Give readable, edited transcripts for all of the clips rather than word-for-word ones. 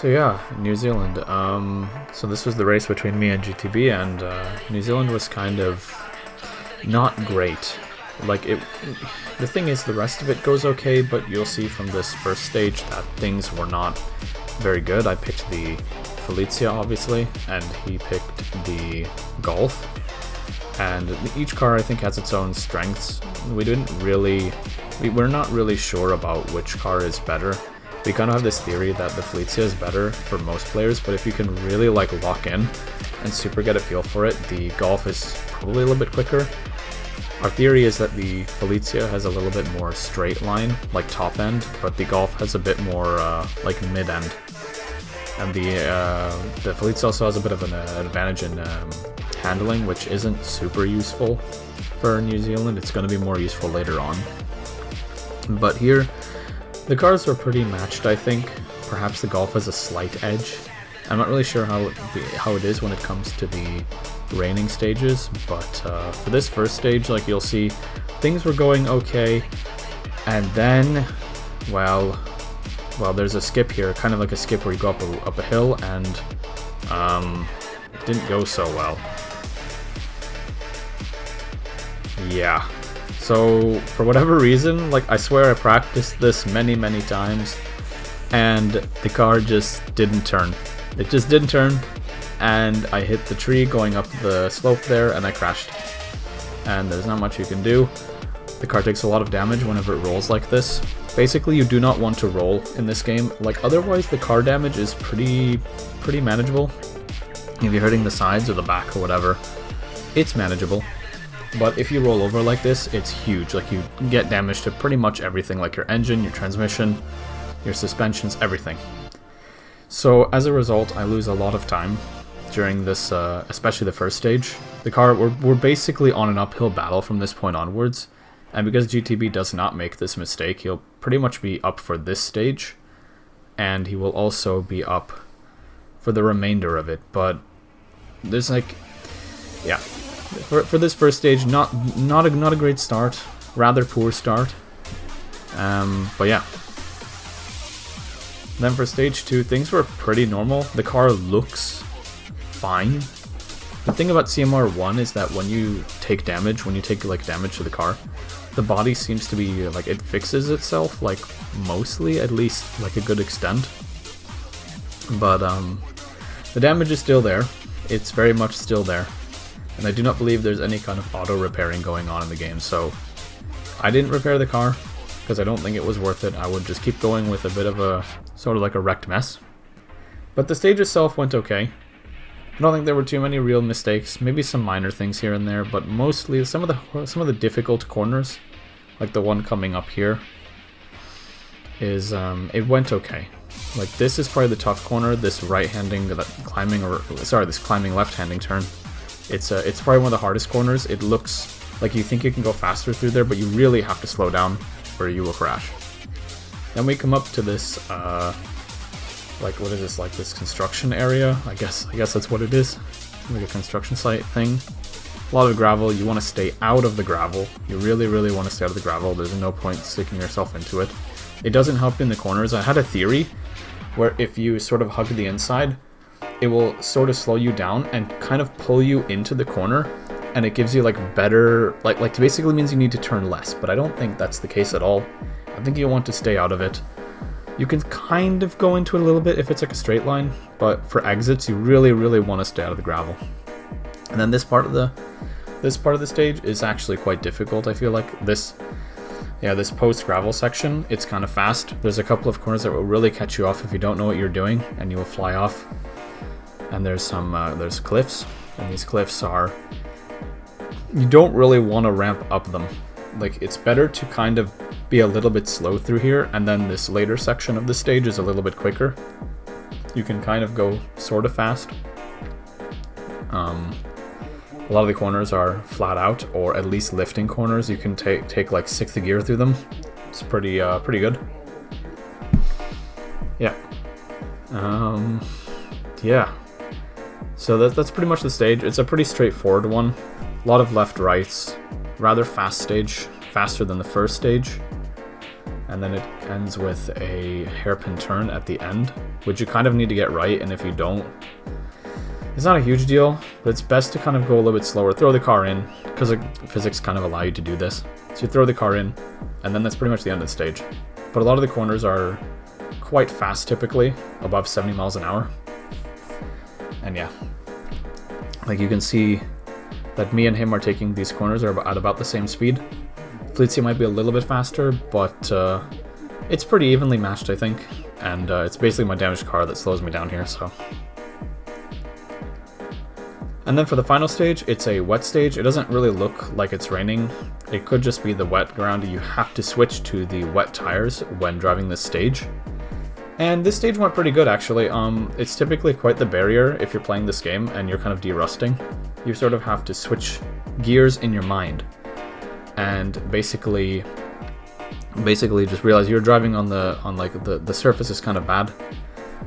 So yeah, New Zealand. So this was the race between me and GTB, and New Zealand was kind of not great. Like the thing is, the rest of it goes okay, but you'll see from this first stage that things were not very good. I picked the Felicia, obviously, and he picked the Golf. And each car, I think, has its own strengths. We're not really sure about which car is better. We kind of have this theory that the Felicia is better for most players, but if you can really like lock in and super get a feel for it, the Golf is probably a little bit quicker. Our theory is that the Felicia has a little bit more straight line, like top end, but the Golf has a bit more like mid end. And the Felicia also has a bit of an advantage in handling, which isn't super useful for New Zealand. It's going to be more useful later on. But here, the cars are pretty matched, I think. Perhaps the Golf has a slight edge. I'm not really sure how it is when it comes to the raining stages, but for this first stage, like you'll see, things were going okay, and then, well, there's a skip here, kind of like a skip where you go up a hill, and it didn't go so well. Yeah. So, for whatever reason, like, I swear I practiced this many times, and the car just didn't turn. It just didn't turn, and I hit the tree going up the slope there, and I crashed. And there's not much you can do. The car takes a lot of damage whenever it rolls like this. Basically, you do not want to roll in this game. Like, otherwise, the car damage is pretty manageable. If you're hurting the sides or the back or whatever, it's manageable. But if you roll over like this, it's huge. Like, you get damage to pretty much everything, like your engine, your transmission, your suspensions, everything. So as a result, I lose a lot of time during this, especially the first stage. The car, we're basically on an uphill battle from this point onwards. And because GTB does not make this mistake, he'll pretty much be up for this stage. And he will also be up for the remainder of it. But there's like, yeah. For this first stage, not a great start, rather poor start. But yeah. Then for stage 2, things were pretty normal. The car looks fine. The thing about CMR 1 is that when you take damage, like damage to the car, the body seems to be like it fixes itself, like mostly, at least like a good extent. But the damage is still there. It's very much still there. And I do not believe there's any kind of auto repairing going on in the game, so I didn't repair the car because I don't think it was worth it. I would just keep going with a bit of a sort of like a wrecked mess. But the stage itself went okay. I don't think there were too many real mistakes, maybe some minor things here and there, but mostly some of the difficult corners, like the one coming up here, is it went okay. Like, this is probably the tough corner, this this climbing left-handing turn. It's probably one of the hardest corners. It looks like you think you can go faster through there, but you really have to slow down or you will crash. Then we come up to this, like, what is this, like this construction area? I guess that's what it is. Like a construction site thing. A lot of gravel. You want to stay out of the gravel. You really want to stay out of the gravel. There's no point sticking yourself into it. It doesn't help in the corners. I had a theory where if you sort of hug the inside, it will sort of slow you down and kind of pull you into the corner, and it gives you like better, like basically means you need to turn less, but I don't think that's the case at all. I think you want to stay out of it. You can kind of go into it a little bit if it's like a straight line, but for exits you really want to stay out of the gravel. And then this part of the stage is actually quite difficult. I feel like this post gravel section, it's kind of fast. There's a couple of corners that will really catch you off if you don't know what you're doing, and you will fly off. And there's there's cliffs, and these cliffs are, you don't really want to ramp up them. Like, it's better to kind of be a little bit slow through here, and then this later section of the stage is a little bit quicker. You can kind of go sort of fast. A lot of the corners are flat out, or at least lifting corners. You can take like 6th gear through them. It's pretty good. Yeah. Yeah. So that's pretty much the stage. It's a pretty straightforward one. A lot of left-rights. Rather fast stage. Faster than the first stage. and then it ends with a hairpin turn at the end, which you kind of need to get right, and if you don't, it's not a huge deal, but it's best to kind of go a little bit slower. Throw the car in, because physics kind of allow you to do this. So you throw the car in, and then that's pretty much the end of the stage. But a lot of the corners are quite fast typically, above 70 miles an hour. And yeah, like you can see that me and him are taking these corners are at about the same speed. Felicia might be a little bit faster, but it's pretty evenly matched, I think. And it's basically my damaged car that slows me down here, so. And then for the final stage, it's a wet stage. It doesn't really look like it's raining. It could just be the wet ground. You have to switch to the wet tires when driving this stage. And this stage went pretty good, actually. It's typically quite the barrier if you're playing this game and you're kind of derusting. You sort of have to switch gears in your mind. And basically just realize you're driving on the surface is kind of bad.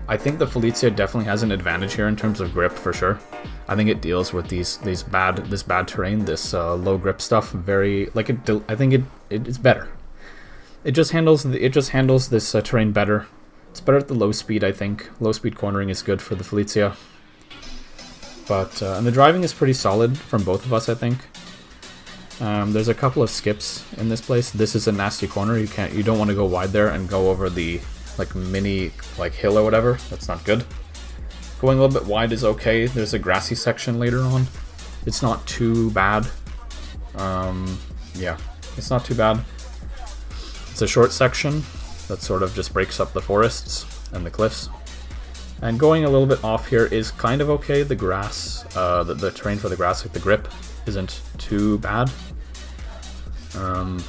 I think the Felicia definitely has an advantage here in terms of grip for sure. I think it deals with this bad terrain, this low grip stuff very like it. I think it's better. It just handles this terrain better. It's better at the low speed. I think low speed cornering is good for the Felicia. But and the driving is pretty solid from both of us, I think. There's a couple of skips in this place. This is a nasty corner. You don't want to go wide there and go over the mini hill or whatever. That's not good. Going a little bit wide is okay. There's a grassy section later on. It's not too bad. Yeah, it's not too bad. It's a short section that sort of just breaks up the forests and the cliffs. And going a little bit off here is kind of okay. The grass, the terrain for the grass, like the grip, isn't too bad. And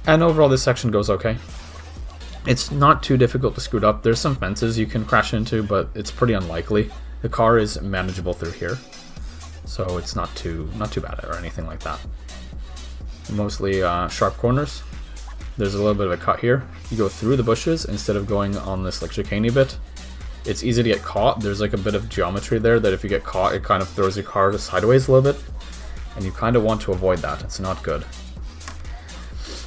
overall this section goes okay. It's not too difficult to scoot up. There's some fences you can crash into, but it's pretty unlikely. The car is manageable through here, so it's not too bad or anything like that. Mostly sharp corners. There's a little bit of a cut here. You go through the bushes instead of going on this chicane bit. It's easy to get caught. There's a bit of geometry there that if you get caught, it kind of throws your car sideways a little bit, and you kind of want to avoid that. It's not good.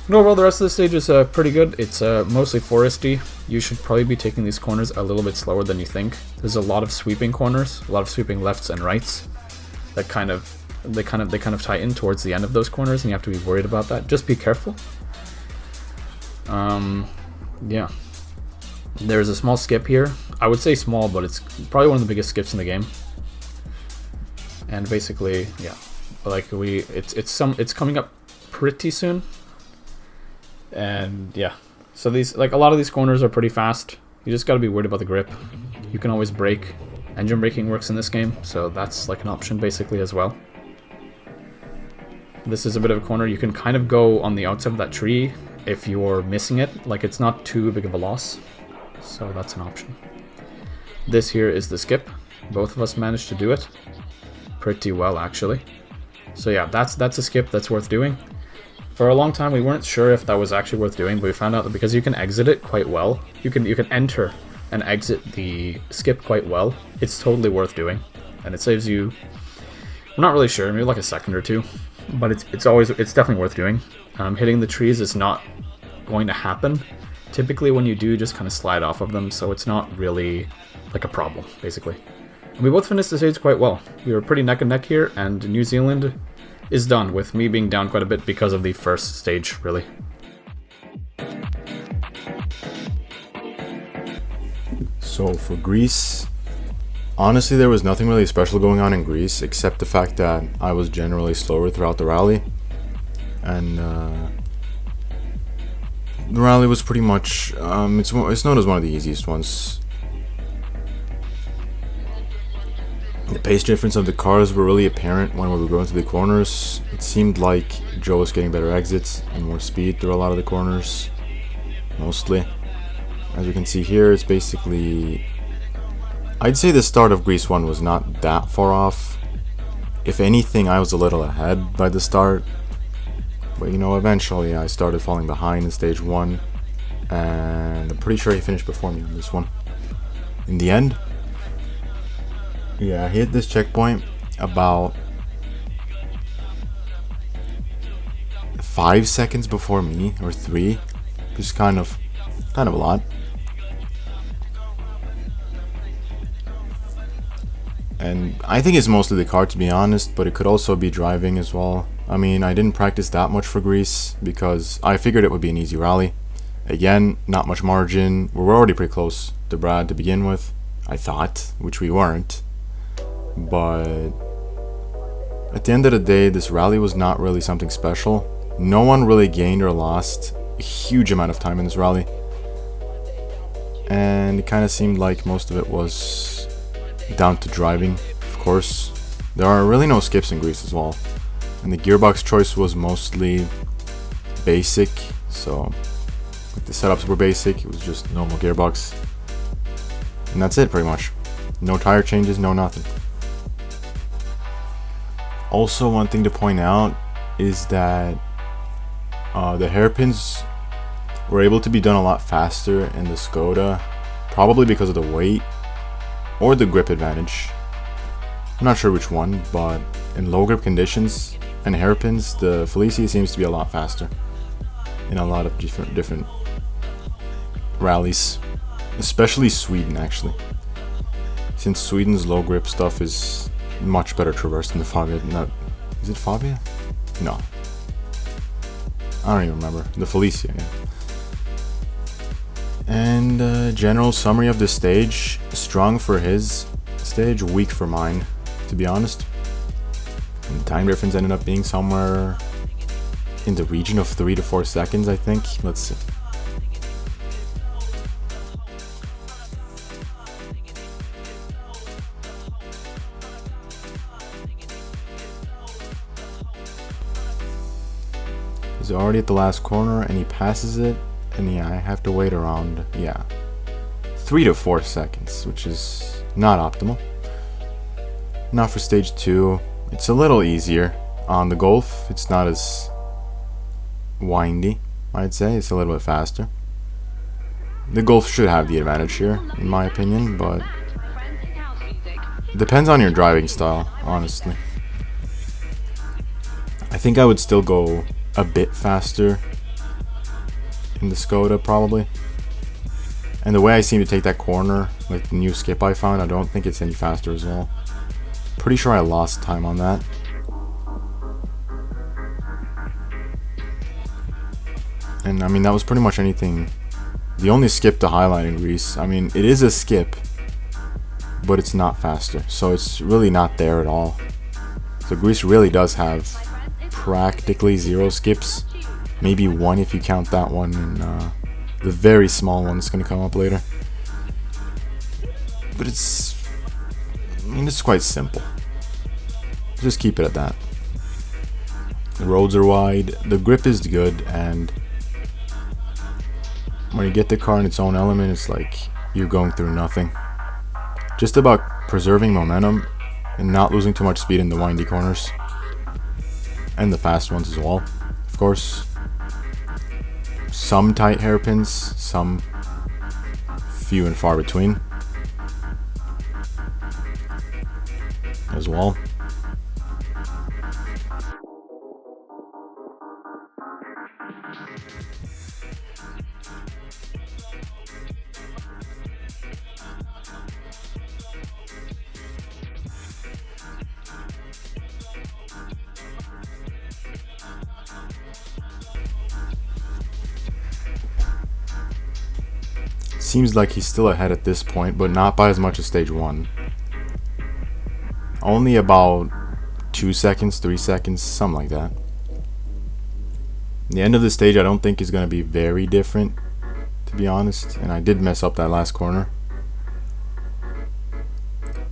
And overall, the rest of the stage is pretty good. It's mostly foresty. You should probably be taking these corners a little bit slower than you think. There's a lot of sweeping corners, a lot of sweeping lefts and rights that they kind of tie in towards the end of those corners, and you have to be worried about that. Just be careful. Yeah. There's a small skip here. I would say small, but it's probably one of the biggest skips in the game. And basically, yeah, it's coming up pretty soon. And yeah, so these a lot of these corners are pretty fast. You just got to be worried about the grip. You can always brake. Engine braking works in this game, so that's an option basically as well. This is a bit of a corner. You can kind of go on the outside of that tree if you're missing it. It's not too big of a loss, so that's an option. This here is the skip. Both of us managed to do it pretty well, actually. So yeah, that's a skip that's worth doing. For a long time, we weren't sure if that was actually worth doing, but we found out that because you can exit it quite well, you can enter and exit the skip quite well, it's totally worth doing, and it saves you. I'm not really sure, maybe a second or two, but it's definitely worth doing. Hitting the trees is not going to happen. Typically, when you do, just kind of slide off of them, so it's not really a problem, basically. And we both finished the stage quite well. We were pretty neck and neck here, and New Zealand is done, with me being down quite a bit because of the first stage, really. So for Greece, honestly there was nothing really special going on in Greece except the fact that I was generally slower throughout the rally, and the rally was pretty much it's known as one of the easiest ones. The pace difference of the cars were really apparent when we were going through the corners. It seemed like Joe was getting better exits and more speed through a lot of the corners, mostly. As you can see here, it's basically... I'd say the start of Greece 1 was not that far off. If anything, I was a little ahead by the start. But eventually I started falling behind in stage 1. And I'm pretty sure he finished before me on this one. In the end, yeah, he hit this checkpoint about 5 seconds before me, or 3. which is kind of a lot. And I think it's mostly the car, to be honest, but it could also be driving as well. I mean, I didn't practice that much for Greece because I figured it would be an easy rally. Again, not much margin. We were already pretty close to Brad to begin with, I thought, which we weren't. But at the end of the day, this rally was not really something special. No one really gained or lost a huge amount of time in this rally. And it kind of seemed like most of it was down to driving, of course. There are really no skips in Greece as well. And the gearbox choice was mostly basic, so the setups were basic. It was just normal gearbox. And that's it, pretty much. No tire changes, no nothing. Also, one thing to point out is that the hairpins were able to be done a lot faster in the Skoda, probably because of the weight or the grip advantage. I'm not sure which one, but in low grip conditions and hairpins, the Felicia seems to be a lot faster in a lot of different rallies, especially Sweden actually, since Sweden's low grip stuff is much better traversed than the Fabia. Is it Fabia? No, I don't even remember. The Felicia, yeah. And general summary of the stage: strong for his stage, weak for mine, to be honest. And the time difference ended up being somewhere in the region of 3 to 4 seconds, I think. Let's see. He's already at the last corner and he passes it. And yeah, I have to wait around, 3 to 4 seconds, which is not optimal. Now for stage 2, it's a little easier. On the Golf, it's not as windy, I'd say. It's a little bit faster. The Golf should have the advantage here, in my opinion, but it depends on your driving style, honestly. I think I would still go a bit faster in the Skoda, probably. And the way I seem to take that corner, like the new skip I found, I don't think it's any faster as well. Pretty sure I lost time on that. And I mean, that was pretty much anything. The only skip to highlight in Greece, I mean, it is a skip, but it's not faster, so it's really not there at all. So Greece really does have practically 0 skips. Maybe 1 if you count that one, and the very small one that's going to come up later. But it's quite simple. Just keep it at that. The roads are wide, the grip is good, and when you get the car in its own element, it's like you're going through nothing. Just about preserving momentum and not losing too much speed in the windy corners. And the fast ones as well, of course. Some tight hairpins, some few and far between as well. Seems like he's still ahead at this point, but not by as much as stage 1. Only about 2 seconds, 3 seconds, something like that. The end of the stage I don't think is going to be very different, to be honest. And I did mess up that last corner.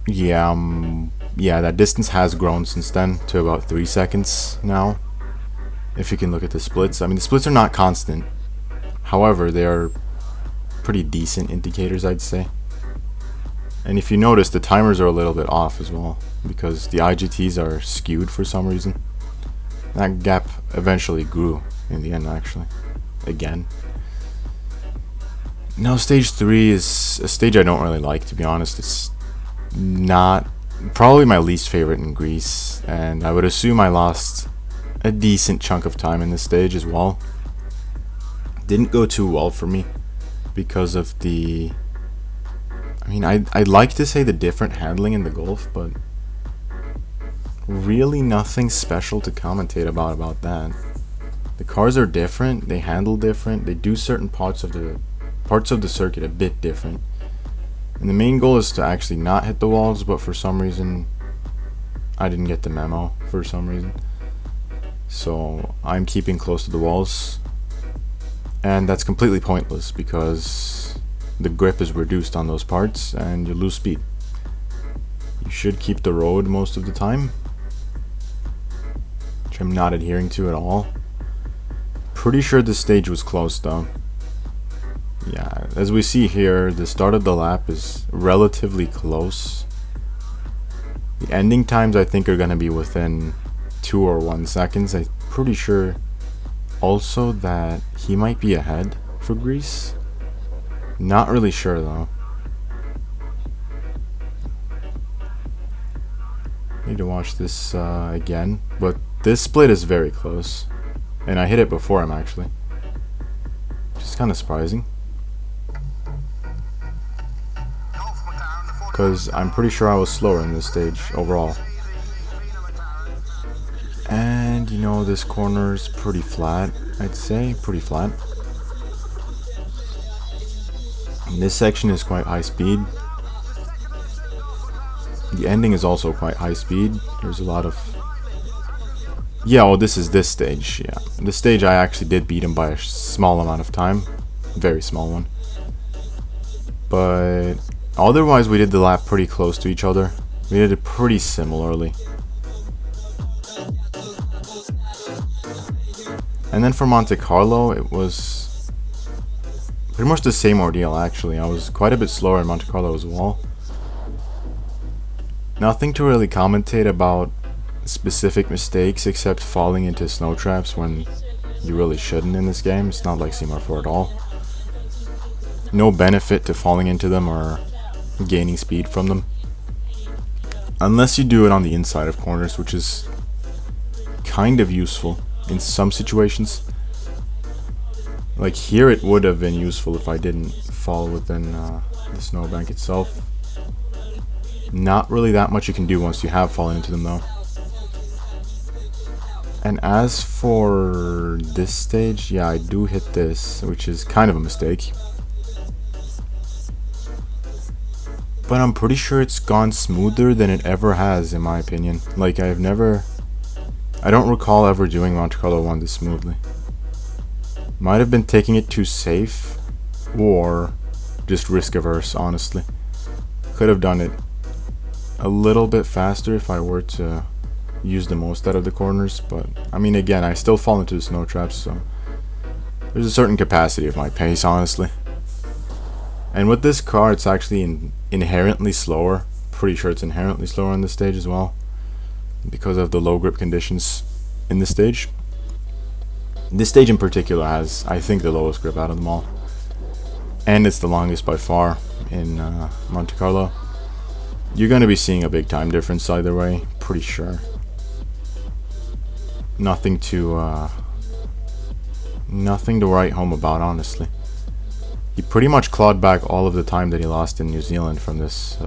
Yeah, that distance has grown since then to about 3 seconds now. If you can look at the splits. I mean, the splits are not constant. However, they are pretty decent indicators, I'd say. And if you notice, the timers are a little bit off as well, because the IGTs are skewed for some reason. That gap eventually grew in the end, actually. Again. Now stage 3 is a stage I don't really like, to be honest. It's not probably my least favorite in Greece, and I would assume I lost a decent chunk of time in this stage as well. Didn't go too well for me because of the... I mean, I'd like to say the different handling in the Golf, but really nothing special to commentate about that. The cars are different, they handle different, they do certain parts of the circuit a bit different. And the main goal is to actually not hit the walls, but for some reason I didn't get the memo for some reason. So I'm keeping close to the walls. And that's completely pointless because the grip is reduced on those parts and you lose speed. You should keep the road most of the time, which I'm not adhering to at all. Pretty sure this stage was close though. Yeah, as we see here, the start of the lap is relatively close. The ending times I think are going to be within 2 or 1 seconds. I'm pretty sure also that he might be ahead for Greece. Not really sure though. Need to watch this again, but this split is very close. And I hit it before him actually. Which is kind of surprising. Because I'm pretty sure I was slower in this stage overall. And you know, this corner's pretty flat, I'd say, pretty flat. And this section is quite high speed. The ending is also quite high speed. There's a lot of... Yeah, well, this is this stage, yeah. This stage I actually did beat him by a small amount of time. Very small one. But otherwise we did the lap pretty close to each other. We did it pretty similarly. And then for Monte Carlo, it was pretty much the same ordeal actually. I was quite a bit slower in Monte Carlo as well. Nothing to really commentate about specific mistakes except falling into snow traps when you really shouldn't in this game. It's not like CMR4 at all. No benefit to falling into them or gaining speed from them. Unless you do it on the inside of corners, which is kind of useful in some situations. Like here it would have been useful if I didn't fall within the snowbank itself. Not really that much you can do once you have fallen into them though. And as for this stage, yeah, I do hit this, which is kind of a mistake. But I'm pretty sure it's gone smoother than it ever has, in my opinion. Like, I don't recall ever doing Monte Carlo 1 this smoothly. Might have been taking it too safe, or just risk averse, honestly. Could have done it a little bit faster if I were to use the most out of the corners, but I mean, again, I still fall into the snow traps, so there's a certain capacity of my pace, honestly. And with this car, it's actually inherently slower. Pretty sure it's inherently slower on this stage as well, because of the low grip conditions in this stage. This stage in particular has, I think, the lowest grip out of them all, and it's the longest by far in Monte Carlo. You're going to be seeing a big time difference either way, pretty sure. Nothing to write home about, honestly. He pretty much clawed back all of the time that he lost in New Zealand from this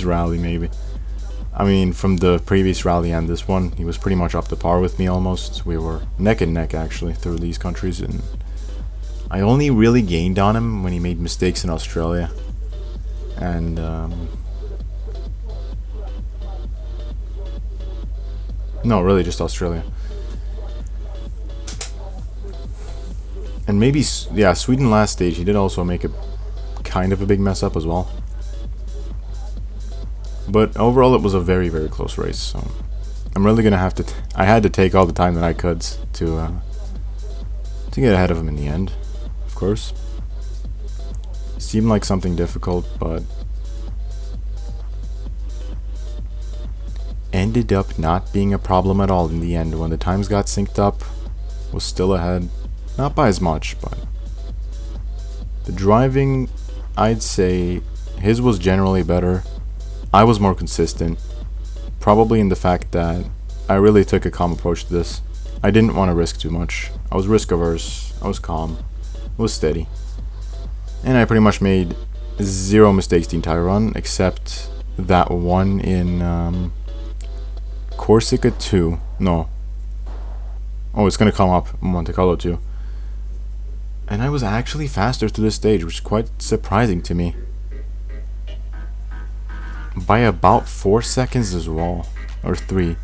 rally, maybe. I mean, from the previous rally and this one, he was pretty much up to par with me almost. We were neck and neck actually through these countries, and I only really gained on him when he made mistakes in Australia. And no, really just Australia. And maybe, yeah, Sweden last stage, he did also make a kind of a big mess up as well. But overall it was a very, very close race, so I'm really gonna have to I had to take all the time that I could to get ahead of him in the end, of course. Seemed like something difficult, but ended up not being a problem at all in the end. When the times got synced up, was still ahead. Not by as much, but the driving, I'd say his was generally better. I was more consistent, probably in the fact that I really took a calm approach to this. I didn't want to risk too much. I was risk averse. I was calm. I was steady. And I pretty much made 0 mistakes the entire run, except that one in Corsica 2. No. Oh, it's going to come up. Monte Carlo 2. And I was actually faster through this stage, which is quite surprising to me. By about 4 seconds as well. Or 3.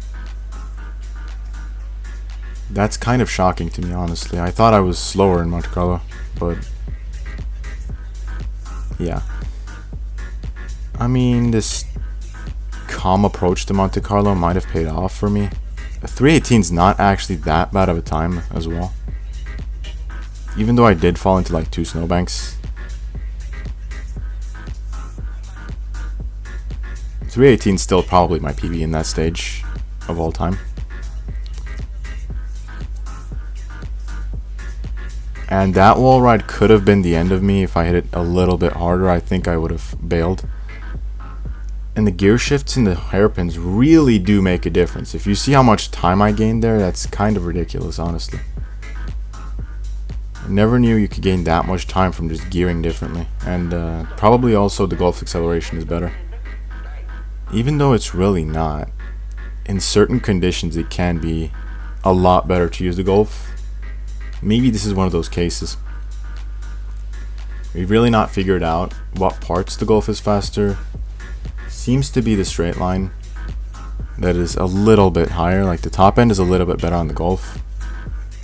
That's kind of shocking to me, honestly. I thought I was slower in Monte Carlo, but yeah. I mean, this calm approach to Monte Carlo might have paid off for me. 3:18 is not actually that bad of a time as well. Even though I did fall into like 2 snowbanks. 3:18 is still probably my PB in that stage of all time. And that wall ride could have been the end of me if I hit it a little bit harder. I think I would have bailed. And the gear shifts and the hairpins really do make a difference. If you see how much time I gained there, that's kind of ridiculous, honestly. I never knew you could gain that much time from just gearing differently. And probably also the Golf's acceleration is better. Even though it's really not. In certain conditions it can be a lot better to use the Golf. Maybe this is one of those cases. We've really not figured out what parts the Golf is faster. Seems to be the straight line that is a little bit higher. Like the top end is a little bit better on the Golf.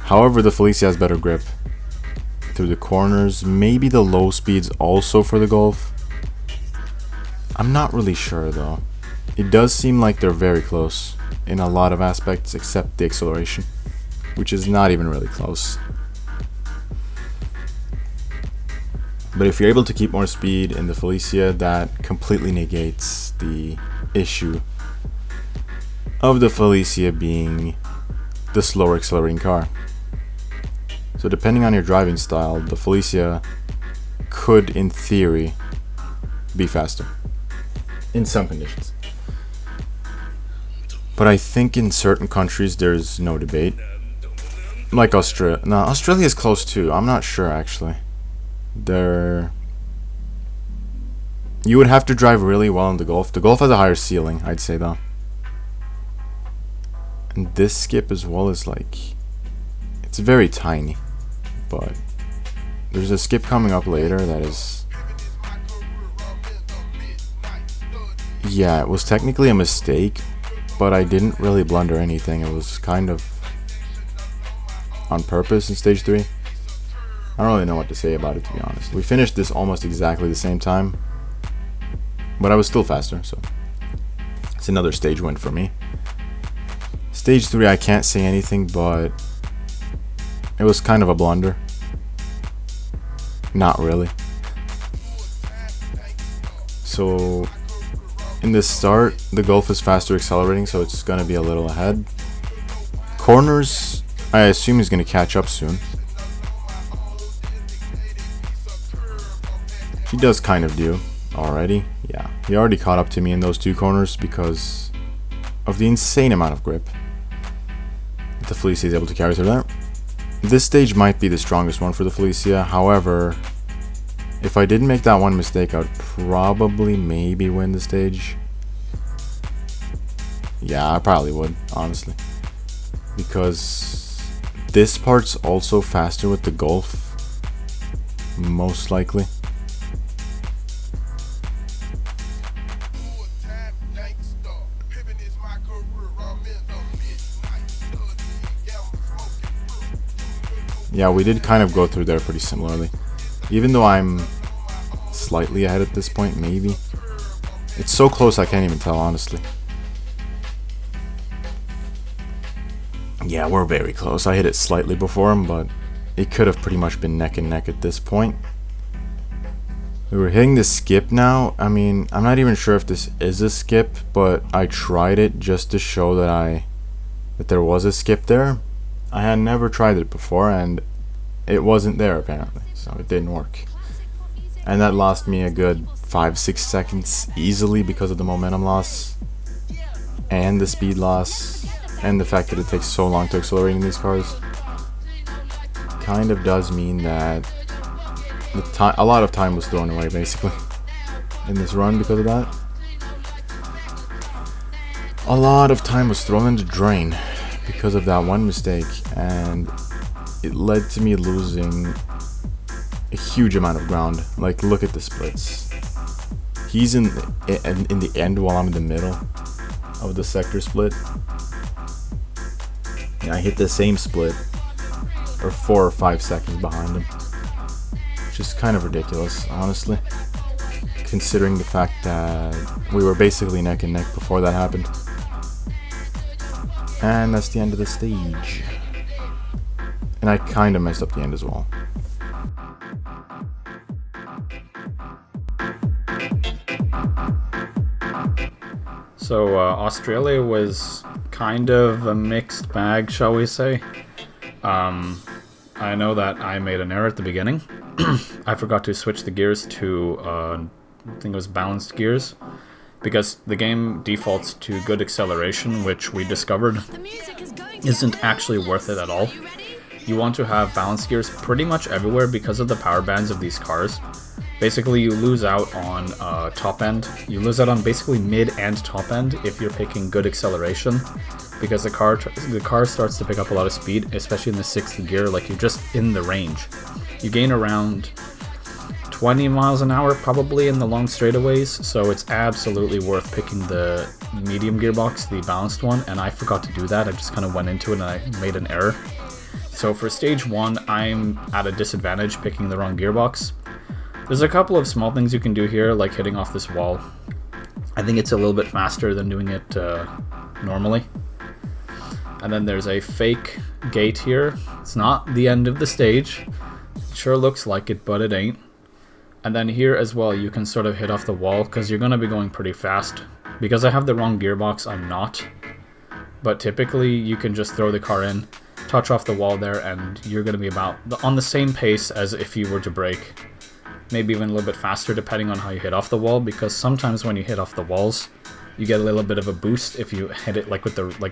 However, the Felicia has better grip through the corners. Maybe the low speeds also for the Golf. I'm not really sure though. It does seem like they're very close in a lot of aspects except the acceleration, which is not even really close. But if you're able to keep more speed in the Felicia, that completely negates the issue of the Felicia being the slower accelerating car. So depending on your driving style, the Felicia could, in theory, be faster in some conditions. But I think in certain countries there's no debate. Like Australia. No, Australia is close too. I'm not sure actually. You would have to drive really well in the Golf. The Golf has a higher ceiling, I'd say though. And this skip as well is like, it's very tiny. But there's a skip coming up later that is, yeah, it was technically a mistake, but I didn't really blunder anything. It was kind of on purpose in stage 3. I don't really know what to say about it, to be honest. We finished this almost exactly the same time, but I was still faster, so it's another stage win for me. Stage 3, I can't say anything, but it was kind of a blunder. Not really. So in the start, the Golf is faster accelerating, so it's going to be a little ahead. Corners, I assume he's going to catch up soon. He does kind of do already. Yeah, he already caught up to me in those 2 corners because of the insane amount of grip that the Felicia is able to carry through there. This stage might be the strongest one for the Felicia. However, if I didn't make that one mistake, I would probably maybe win the stage. Yeah, I probably would, honestly. Because this part's also faster with the Golf. Most likely. Yeah, we did kind of go through there pretty similarly. Even though I'm slightly ahead at this point, maybe. It's so close I can't even tell, honestly. Yeah, we're very close. I hit it slightly before him, but it could have pretty much been neck and neck at this point. We were hitting the skip now. I mean, I'm not even sure if this is a skip, but I tried it just to show that there was a skip there. I had never tried it before, and it wasn't there apparently, so it didn't work. And that lost me a good 5-6 seconds easily because of the momentum loss and the speed loss. and the fact that it takes so long to accelerate in these cars kind of does mean that a lot of time was thrown away basically in this run because of that. A lot of time was thrown in the drain because of that one mistake, and it led to me losing a huge amount of ground. Like, look at the splits. He's in the end while I'm in the middle of the sector split. And I hit the same split or 4 or 5 seconds behind him. Which is kind of ridiculous, honestly, considering the fact that we were basically neck and neck before that happened. And that's the end of the stage. And I kind of messed up the end as well. So Australia was kind of a mixed bag, shall we say. I know that I made an error at the beginning. I forgot to switch the gears to, I think it was balanced gears, because the game defaults to good acceleration, which we discovered isn't actually worth it at all. You want to have balanced gears pretty much everywhere because of the power bands of these cars. Basically, you lose out on top end. You lose out on basically mid and top end if you're picking good acceleration, because the car starts to pick up a lot of speed, especially in the 6th gear. Like, you're just in the range. You gain around 20 miles an hour probably in the long straightaways, so it's absolutely worth picking the medium gearbox, the balanced one, and I forgot to do that. I just kind of went into it and I made an error. So for stage 1, I'm at a disadvantage picking the wrong gearbox. There's a couple of small things you can do here, like hitting off this wall. I think it's a little bit faster than doing it normally. And then there's a fake gate here. It's not the end of the stage. It sure looks like it, but it ain't. And then here as well, you can sort of hit off the wall because you're going to be going pretty fast. Because I have the wrong gearbox, I'm not. But typically, you can just throw the car in, touch off the wall there, and you're going to be about on the same pace as if you were to brake. Maybe even a little bit faster depending on how you hit off the wall, because sometimes when you hit off the walls, you get a little bit of a boost if you hit it like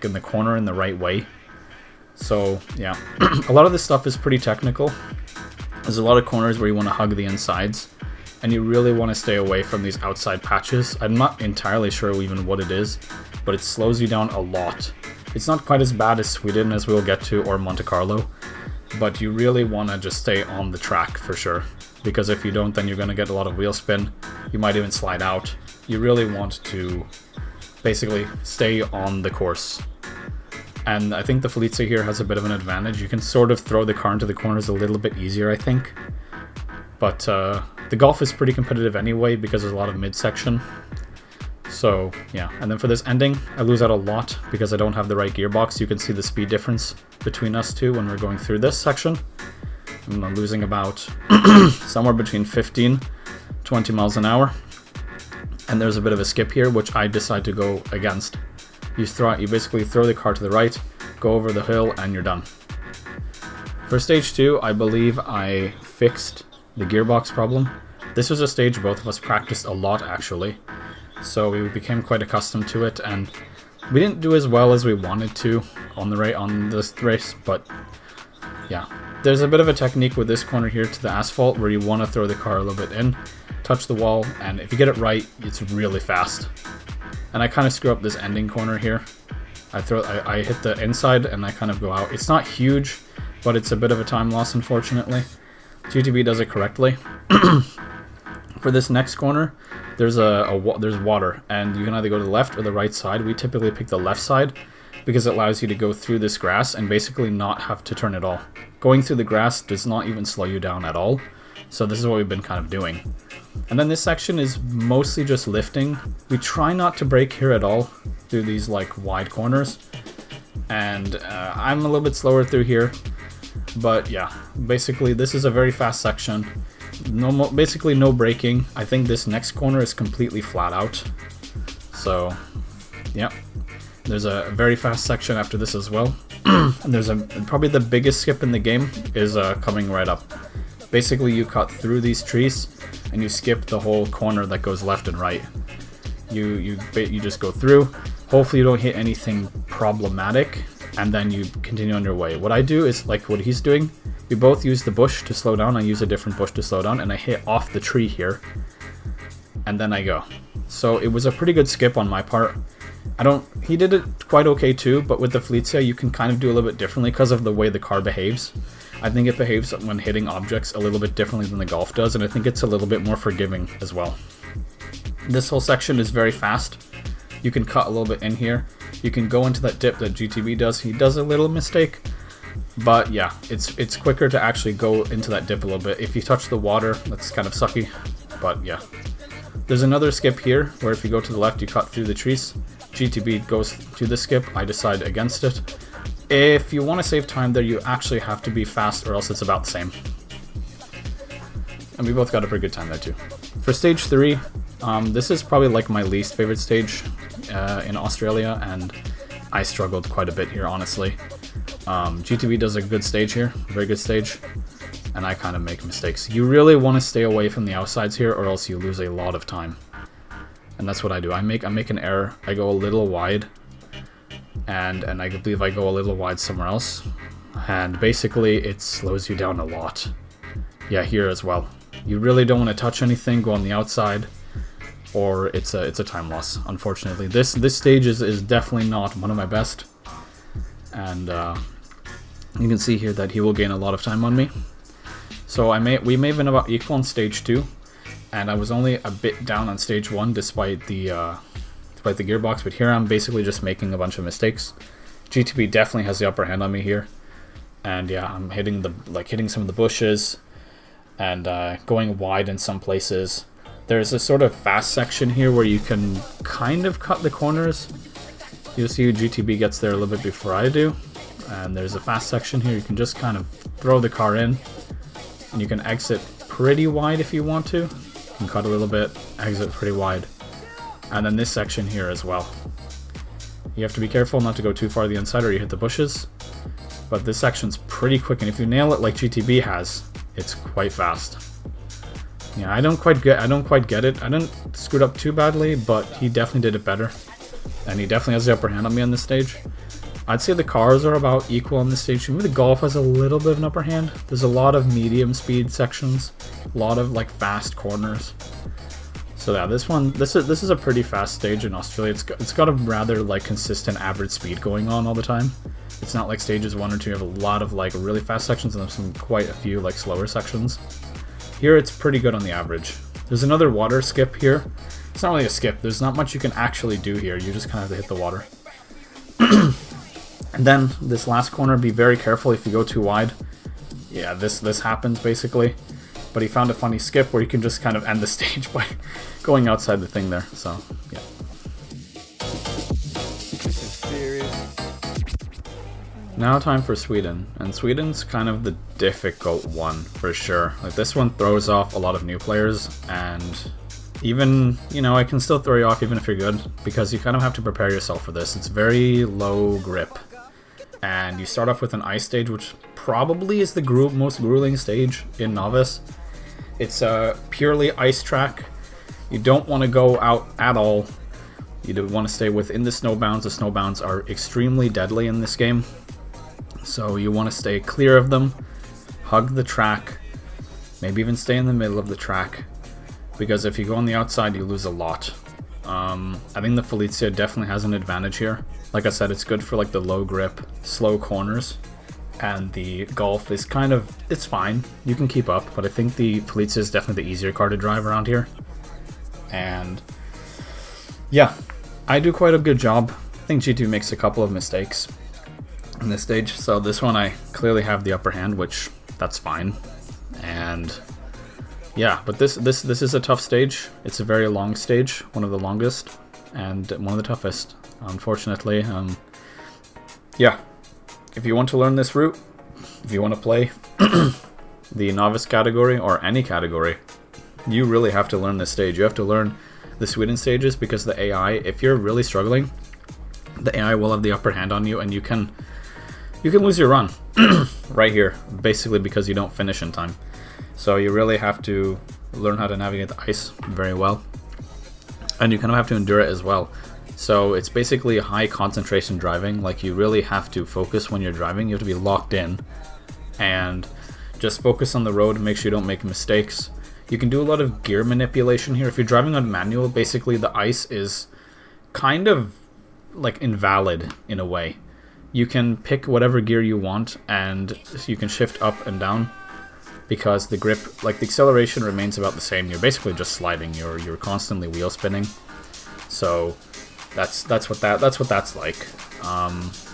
in the corner in the right way. So yeah, a lot of this stuff is pretty technical. There's a lot of corners where you want to hug the insides, and you really want to stay away from these outside patches. I'm not entirely sure even what it is, but it slows you down a lot. It's not quite as bad as Sweden, as we'll get to, or Monte Carlo, but you really want to just stay on the track for sure, because if you don't, then you're going to get a lot of wheel spin. You might even slide out. You really want to basically stay on the course. And I think the Felicia here has a bit of an advantage. You can sort of throw the car into the corners a little bit easier, I think. But the Golf is pretty competitive anyway because there's a lot of midsection. So yeah, and then for this ending, I lose out a lot because I don't have the right gearbox. You can see the speed difference between us two when we're going through this section. I'm losing about somewhere between 15-20 miles an hour. And there's a bit of a skip here, which I decide to go against. You basically throw the car to the right, go over the hill, and you're done. For stage 2, I believe I fixed the gearbox problem. This was a stage both of us practiced a lot, actually. So we became quite accustomed to it, and we didn't do as well as we wanted to on this race, but yeah. There's a bit of a technique with this corner here to the asphalt where you want to throw the car a little bit in, touch the wall, and if you get it right, it's really fast. And I kind of screw up this ending corner here. I hit the inside and I kind of go out. It's not huge, but it's a bit of a time loss, unfortunately. GTB does it correctly. For this next corner, there's water, and you can either go to the left or the right side. We typically pick the left side because it allows you to go through this grass and basically not have to turn at all. Going through the grass does not even slow you down at all. So this is what we've been kind of doing. And then this section is mostly just lifting. We try not to brake here at all through these like wide corners. And I'm a little bit slower through here. But yeah, basically this is a very fast section. Basically no braking. I think this next corner is completely flat out. So yeah, there's a very fast section after this as well. And there's probably the biggest skip in the game is coming right up. Basically you cut through these trees and you skip the whole corner that goes left and right. You just go through. Hopefully you don't hit anything problematic, and then you continue on your way. What I do is like what he's doing. We both use the bush to slow down. I use a different bush to slow down, and I hit off the tree here, and then I go. So it was a pretty good skip on my part. He did it quite okay too, but with the Felicia you can kind of do a little bit differently because of the way the car behaves. I think it behaves when hitting objects a little bit differently than the Golf does, and I think it's a little bit more forgiving as well. This whole section is very fast. You can cut a little bit in here. You can go into that dip that GTB does. He does a little mistake, but yeah, it's quicker to actually go into that dip a little bit. If you touch the water, that's kind of sucky, but yeah. There's another skip here, where if you go to the left, you cut through the trees. GTB goes to the skip, I decide against it. If you want to save time there, you actually have to be fast, or else it's about the same. And we both got a pretty good time there too. For stage 3, this is probably like my least favorite stage in Australia, and I struggled quite a bit here, honestly. GTB does a good stage here, very good stage, and I kind of make mistakes. You really want to stay away from the outsides here, or else you lose a lot of time. And that's what I do. I make an error. I go a little wide, and I believe I go a little wide somewhere else, and basically it slows you down a lot. Yeah, here as well. You really don't want to touch anything, go on the outside, or it's a time loss. Unfortunately, this stage is definitely not one of my best, and you can see here that he will gain a lot of time on me. So we may have been about equal on stage 2. And I was only a bit down on stage 1 despite the gearbox, but here I'm basically just making a bunch of mistakes. GTB definitely has the upper hand on me here, and yeah, I'm hitting some of the bushes and going wide in some places. There's a sort of fast section here where you can kind of cut the corners. You'll see GTB gets there a little bit before I do, and there's a fast section here. You can just kind of throw the car in, and you can exit pretty wide if you want to. Cut a little bit, exit pretty wide, and then this section here as well. You have to be careful not to go too far to the inside or you hit the bushes, but this section's pretty quick, and if you nail it like GTB has, it's quite fast. Yeah, I don't quite get it. I didn't screw it up too badly, but he definitely did it better, and he definitely has the upper hand on me on this stage. I'd say the cars are about equal on this stage. Maybe the Golf has a little bit of an upper hand. There's a lot of medium speed sections, a lot of like fast corners. So yeah, this is a pretty fast stage in Australia. It's got a rather like consistent average speed going on all the time. It's not like stages 1 or 2 have a lot of like really fast sections and there's quite a few like slower sections. Here it's pretty good on the average. There's another water skip here. It's not really a skip. There's not much you can actually do here. You just kind of have to hit the water. And then this last corner, be very careful if you go too wide. Yeah, this happens basically. But he found a funny skip where you can just kind of end the stage by going outside the thing there. So, yeah. Now time for Sweden. And Sweden's kind of the difficult one for sure. Like this one throws off a lot of new players, and even, you know, I can still throw you off even if you're good, because you kind of have to prepare yourself for this. It's very low grip. And you start off with an ice stage, which probably is the most grueling stage in Novice. It's a purely ice track. You don't want to go out at all. You do want to stay within the snowbounds. The snowbounds are extremely deadly in this game, so you want to stay clear of them. Hug the track. Maybe even stay in the middle of the track, because if you go on the outside, you lose a lot. I think the Felicia definitely has an advantage here. Like I said, it's good for like the low grip, slow corners, and the Golf is kind of, it's fine. You can keep up, but I think the Felicia is definitely the easier car to drive around here. And yeah, I do quite a good job. I think G2 makes a couple of mistakes in this stage, so this one I clearly have the upper hand, which that's fine. And yeah, but this is a tough stage. It's a very long stage, one of the longest, and one of the toughest, unfortunately. Yeah, if you want to learn this route, if you want to play the novice category or any category, you really have to learn this stage. You have to learn the Sweden stages, because the AI, if you're really struggling, the AI will have the upper hand on you, and you can lose your run right here, basically because you don't finish in time. So you really have to learn how to navigate the ice very well, and you kind of have to endure it as well. So it's basically high concentration driving. Like, you really have to focus when you're driving. You have to be locked in and just focus on the road and make sure you don't make mistakes. You can do a lot of gear manipulation here. If you're driving on manual, basically the ice is kind of like invalid in a way. You can pick whatever gear you want and you can shift up and down because the grip, like the acceleration remains about the same. You're basically just sliding. You're constantly wheel spinning. So that's what that's like.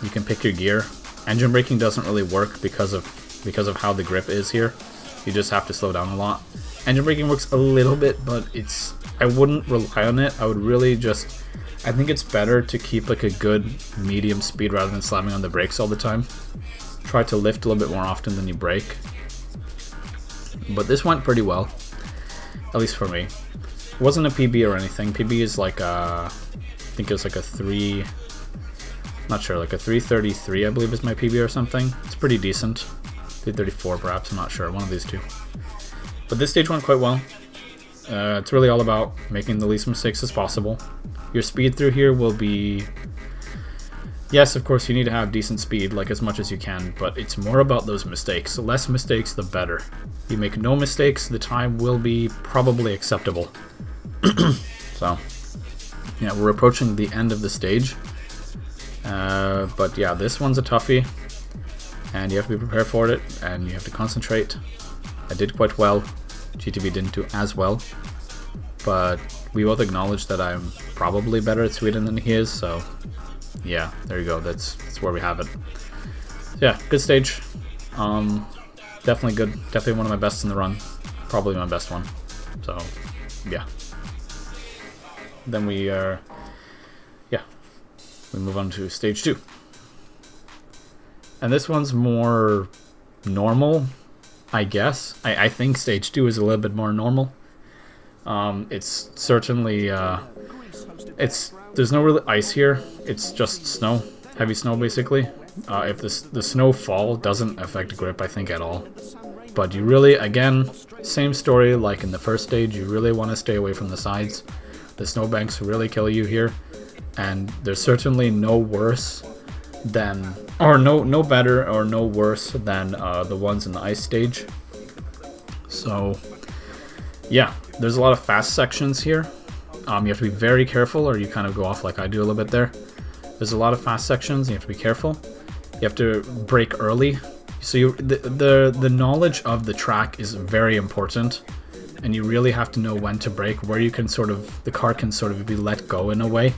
You can pick your gear. Engine braking doesn't really work because of how the grip is here. You just have to slow down a lot. Engine braking works a little bit, but I wouldn't rely on it. I would really just, I think it's better to keep like a good medium speed rather than slamming on the brakes all the time. Try to lift a little bit more often than you brake. But this went pretty well, at least for me. It wasn't a PB or anything. PB is like I think it was like a 333, I believe is my PB or something. It's pretty decent. 334 perhaps, I'm not sure, one of these two. But this stage went quite well. It's really all about making the least mistakes as possible. Your speed through here will be... Yes, of course, you need to have decent speed, like as much as you can, but it's more about those mistakes. The less mistakes, the better. You make no mistakes, the time will be probably acceptable. So, yeah, we're approaching the end of the stage. But yeah, this one's a toughie, and you have to be prepared for it, and you have to concentrate. I did quite well. GTV didn't do as well, but we both acknowledge that I'm probably better at Sweden than he is, so yeah, there you go. That's where we have it. Yeah, good stage. Definitely good. Definitely one of my best in the run. Probably my best one. So, yeah. Then we move on to stage 2. And this one's more normal, I guess. I think stage 2 is a little bit more normal. It's certainly there's no real ice here. It's just snow, heavy snow basically. If the snowfall doesn't affect grip, I think, at all. But you really, again, same story like in the first stage. You really want to stay away from the sides. The snowbanks really kill you here, and there's certainly no worse than, or no better or no worse than the ones in the ice stage. So yeah, there's a lot of fast sections here. You have to be very careful, or you kind of go off like I do a little bit there. There's a lot of fast sections, you have to be careful. You have to brake early. So the knowledge of the track is very important, and you really have to know when to brake, where you can the car can sort of be let go in a way,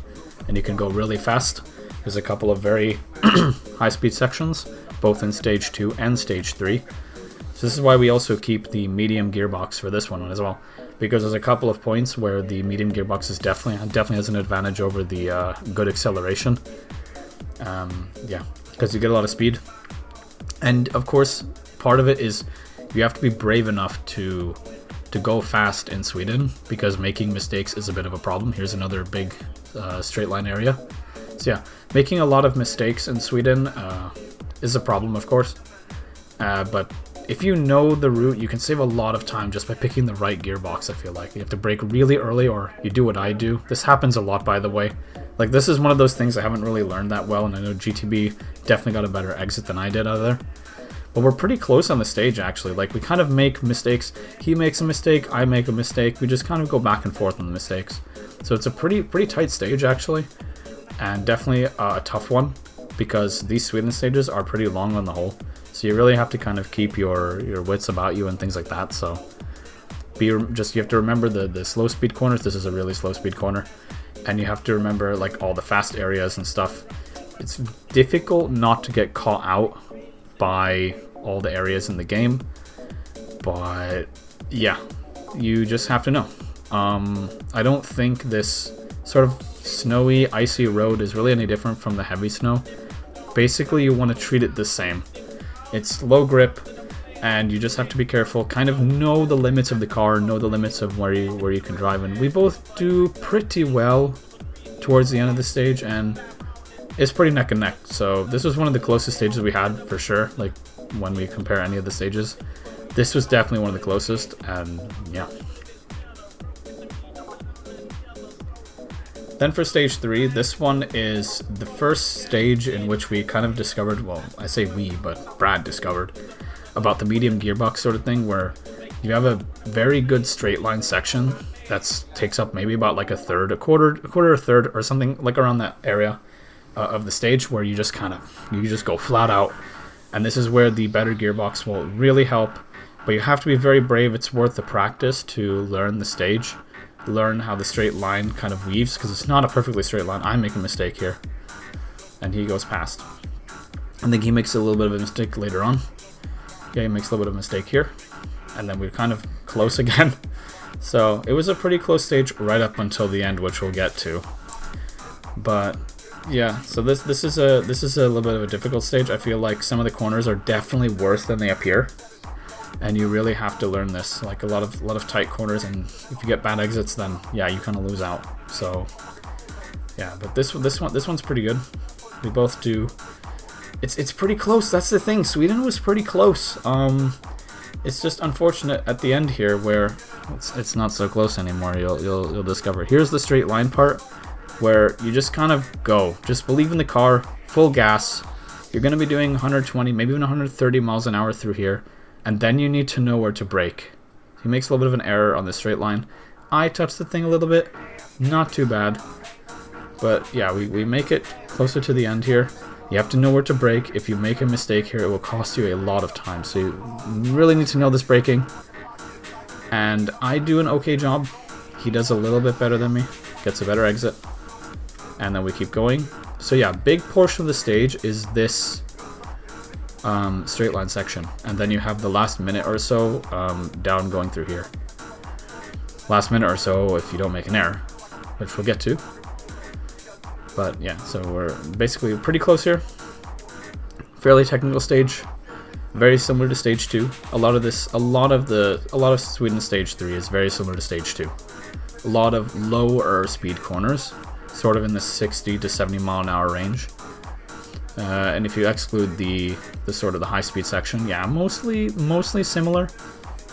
and you can go really fast. There's a couple of very high-speed sections, both in stage 2 and stage 3. So this is why we also keep the medium gearbox for this one as well, because there's a couple of points where the medium gearbox is definitely has an advantage over the good acceleration. Yeah, because you get a lot of speed. And of course, part of it is you have to be brave enough to go fast in Sweden, because making mistakes is a bit of a problem. Here's another big straight line area. So yeah, making a lot of mistakes in Sweden is a problem, of course. But if you know the route, you can save a lot of time just by picking the right gearbox, I feel like. You have to brake really early, or you do what I do. This happens a lot, by the way. Like, this is one of those things I haven't really learned that well, and I know GTB definitely got a better exit than I did out of there. But we're pretty close on the stage, actually. Like, we kind of make mistakes. He makes a mistake, I make a mistake. We just kind of go back and forth on the mistakes. So it's a pretty tight stage, actually. And definitely a tough one, because these Sweden stages are pretty long on the whole. So you really have to kind of keep your wits about you and things like that. So you have to remember the slow speed corners. This is a really slow speed corner. And you have to remember like all the fast areas and stuff. It's difficult not to get caught out by all the areas in the game. But yeah, you just have to know. I don't think this sort of snowy, icy road is really any different from the heavy snow. Basically, you want to treat it the same. It's low grip, and you just have to be careful. Kind of know the limits of the car, know the limits of where you can drive, and we both do pretty well towards the end of the stage, and it's pretty neck and neck. So this was one of the closest stages we had for sure. Like when we compare any of the stages, this was definitely one of the closest, and yeah. Then for stage 3, this one is the first stage in which we kind of discovered, well, I say we, but Brad discovered, about the medium gearbox sort of thing, where you have a very good straight line section that takes up maybe about like a third, a quarter, a third, or something like around that area of the stage, where you just go flat out. And this is where the better gearbox will really help, but you have to be very brave. It's worth the practice to learn the stage, learn how the straight line kind of weaves, because it's not a perfectly straight line. I make a mistake here, and he goes past. I think he makes a little bit of a mistake later on. Yeah, he makes a little bit of a mistake here, and then we're kind of close again. So it was a pretty close stage right up until the end, which we'll get to. But yeah, so this is a little bit of a difficult stage. I feel like some of the corners are definitely worse than they appear, and you really have to learn this. Like a lot of tight corners, and if you get bad exits, then yeah, you kind of lose out. So yeah, but this one's pretty good. We both do. It's pretty close. That's the thing. Sweden was pretty close. It's just unfortunate at the end here where it's not so close anymore. You'll discover. Here's the straight line part, where you just kind of go. Just believe in the car, full gas. You're going to be doing 120, maybe even 130 miles an hour through here, and then you need to know where to brake. He makes a little bit of an error on the straight line. I touched the thing a little bit, not too bad. But yeah, we make it closer to the end here. You have to know where to brake. If you make a mistake here, it will cost you a lot of time. So you really need to know this braking. And I do an okay job. He does a little bit better than me. Gets a better exit. And then we keep going. So yeah, big portion of the stage is this straight line section. And then you have the last minute or so down going through here. Last minute or so if you don't make an error, which we'll get to. But yeah, so we're basically pretty close here. Fairly technical stage, very similar to stage 2. A lot of Sweden stage 3 is very similar to stage 2. A lot of lower speed corners, sort of in the 60 to 70 mile an hour range. And if you exclude the sort of the high speed section, yeah, mostly similar.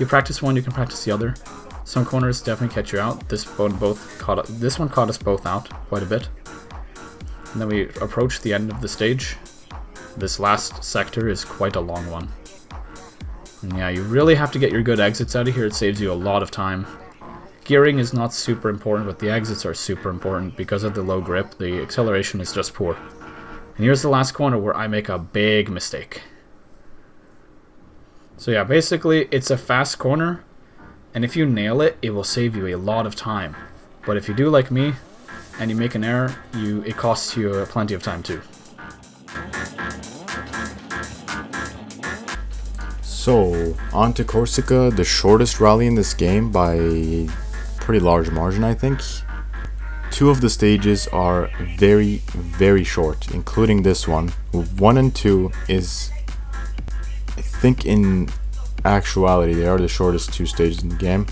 You practice one, you can practice the other. Some corners definitely catch you out. This one caught us both out quite a bit. And then we approach the end of the stage. This last sector is quite a long one. And yeah, you really have to get your good exits out of here. It saves you a lot of time. Gearing is not super important, but the exits are super important because of the low grip. The acceleration is just poor. And here's the last corner where I make a big mistake. So yeah, basically it's a fast corner, and if you nail it, it will save you a lot of time. But if you do like me, and you make an error, it costs you plenty of time too. So, on to Corsica, the shortest rally in this game by a pretty large margin, I think. 2 of the stages are very, very short, including this one. 1 and 2 is, I think in actuality, they are the shortest 2 stages in the game.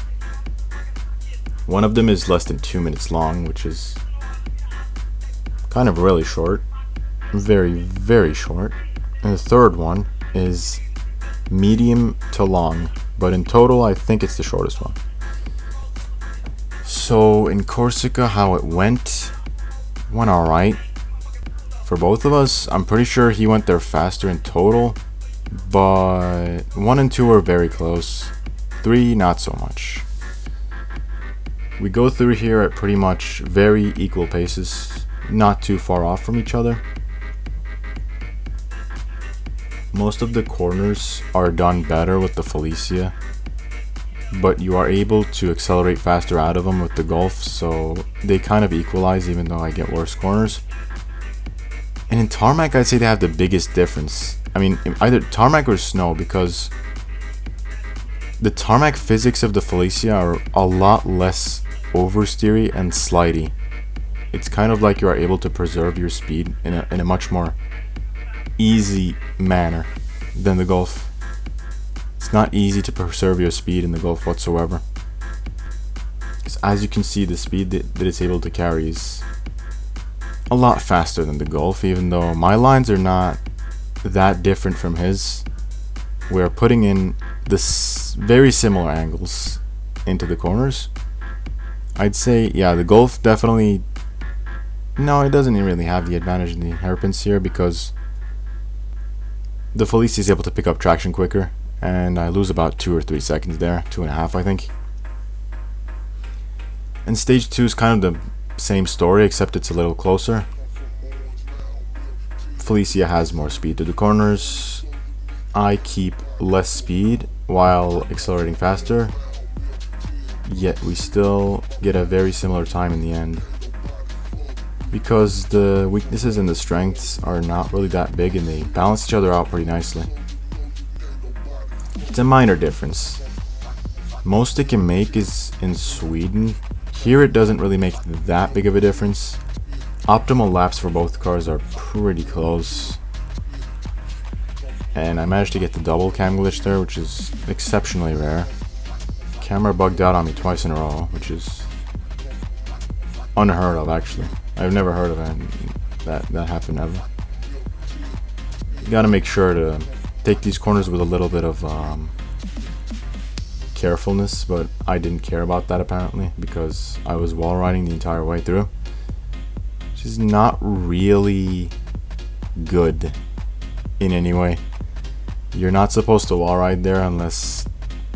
One of them is less than 2 minutes long, which is kind of really short. Very, very short. And the third one is medium to long, but in total I think it's the shortest one. So in Corsica, how it went alright for both of us. I'm pretty sure he went there faster in total, but 1 and 2 are very close. 3 not so much. We go through here at pretty much very equal paces, not too far off from each other. Most of the corners are done better with the Felicia, but you are able to accelerate faster out of them with the Golf, so they kind of equalize even though I get worse corners. And in tarmac, I'd say they have the biggest difference. I mean, either tarmac or snow, because the tarmac physics of the Felicia are a lot less oversteery and slidey. It's kind of like you are able to preserve your speed in a much more easy manner than the Golf. It's not easy to preserve your speed in the Golf whatsoever. Because as you can see, the speed that it's able to carry is a lot faster than the Golf, even though my lines are not that different from his. We're putting in this very similar angles into the corners. I'd say, yeah, the Golf definitely No, it doesn't really have the advantage in the hairpins here because the Felicia is able to pick up traction quicker, and I lose about 2 or 3 seconds there, 2.5 I think. And stage 2 is kind of the same story, except it's a little closer. Felicia has more speed to the corners. I keep less speed while accelerating faster, yet we still get a very similar time in the end. Because the weaknesses and the strengths are not really that big and they balance each other out pretty nicely. It's a minor difference. Most it can make is in Sweden. Here it doesn't really make that big of a difference. Optimal laps for both cars are pretty close. And I managed to get the double cam glitch there, which is exceptionally rare. Camera bugged out on me twice in a row, which is unheard of actually. I've never heard of it that happen ever. You gotta make sure to take these corners with a little bit of carefulness, but I didn't care about that apparently because I was wall riding the entire way through, which is not really good in any way. You're not supposed to wall ride there unless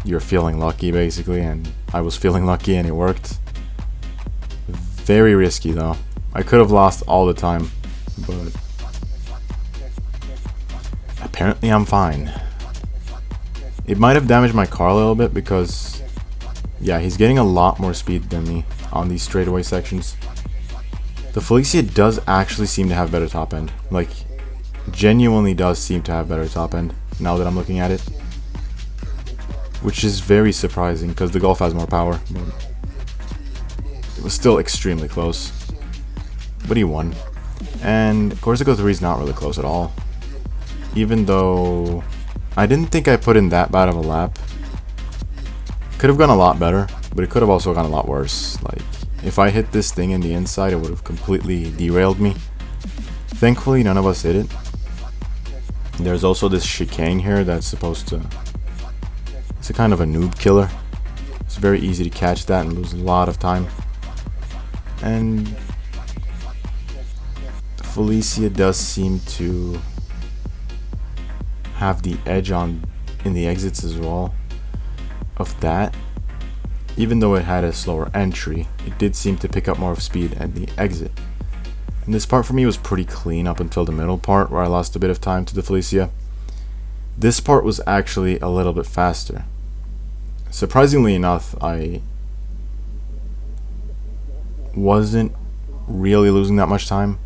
you're feeling lucky basically, and I was feeling lucky and it worked. Very risky though. I could have lost all the time, but apparently I'm fine. It might have damaged my car a little bit because, yeah, he's getting a lot more speed than me on these straightaway sections. The Felicia does actually seem to have better top end. Like, genuinely does seem to have better top end now that I'm looking at it. Which is very surprising because the Golf has more power. But it was still extremely close. But he won. And Corsica 3 is not really close at all. Even though I didn't think I put in that bad of a lap. Could have gone a lot better, but it could have also gone a lot worse. Like, if I hit this thing in the inside, it would have completely derailed me. Thankfully, none of us hit it. There's also this chicane here that's supposed to... It's a kind of a noob killer. It's very easy to catch that and lose a lot of time. And Felicia does seem to have the edge on in the exits as well of that. Even though it had a slower entry, it did seem to pick up more of speed at the exit. And this part for me was pretty clean up until the middle part where I lost a bit of time to the Felicia. This part was actually a little bit faster. Surprisingly enough, I wasn't really losing that much time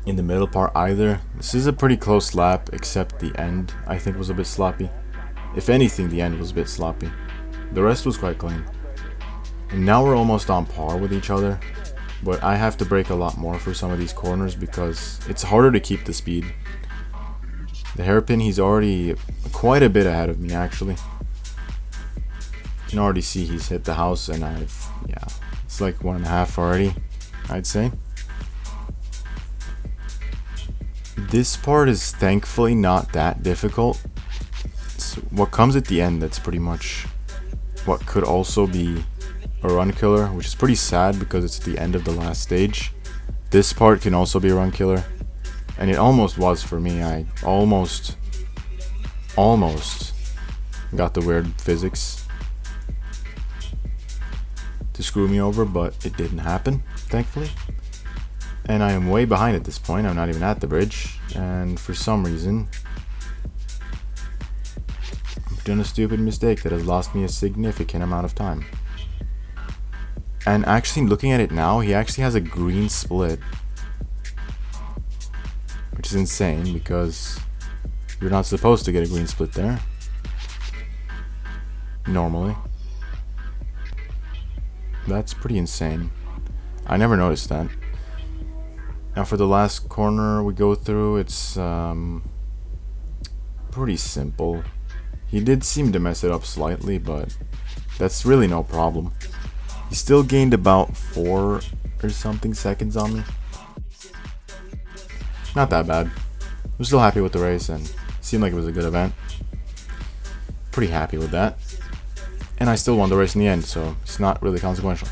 in the middle part either. This is a pretty close lap, except the end I think was a bit sloppy. If anything, the end was a bit sloppy. The rest was quite clean. And now we're almost on par with each other, but I have to brake a lot more for some of these corners because it's harder to keep the speed. The hairpin, he's already quite a bit ahead of me actually. You can already see he's hit the house and yeah, it's like 1.5 already, I'd say. This part is thankfully not that difficult. So what comes at the end, that's pretty much what could also be a run killer, which is pretty sad because it's at the end of the last stage. This part can also be a run killer, and it almost was for me. I almost got the weird physics to screw me over, but it didn't happen, thankfully. And I am way behind at this point. I'm not even at the bridge, and for some reason I've done a stupid mistake that has lost me a significant amount of time. And actually, looking at it now, he actually has a green split, which is insane because you're not supposed to get a green split there normally. That's pretty insane. I never noticed that. Now for the last corner we go through, it's pretty simple. He did seem to mess it up slightly, but that's really no problem. He still gained about 4 or something seconds on me. Not that bad. I'm still happy with the race and seemed like it was a good event. Pretty happy with that. And I still won the race in the end, so it's not really consequential.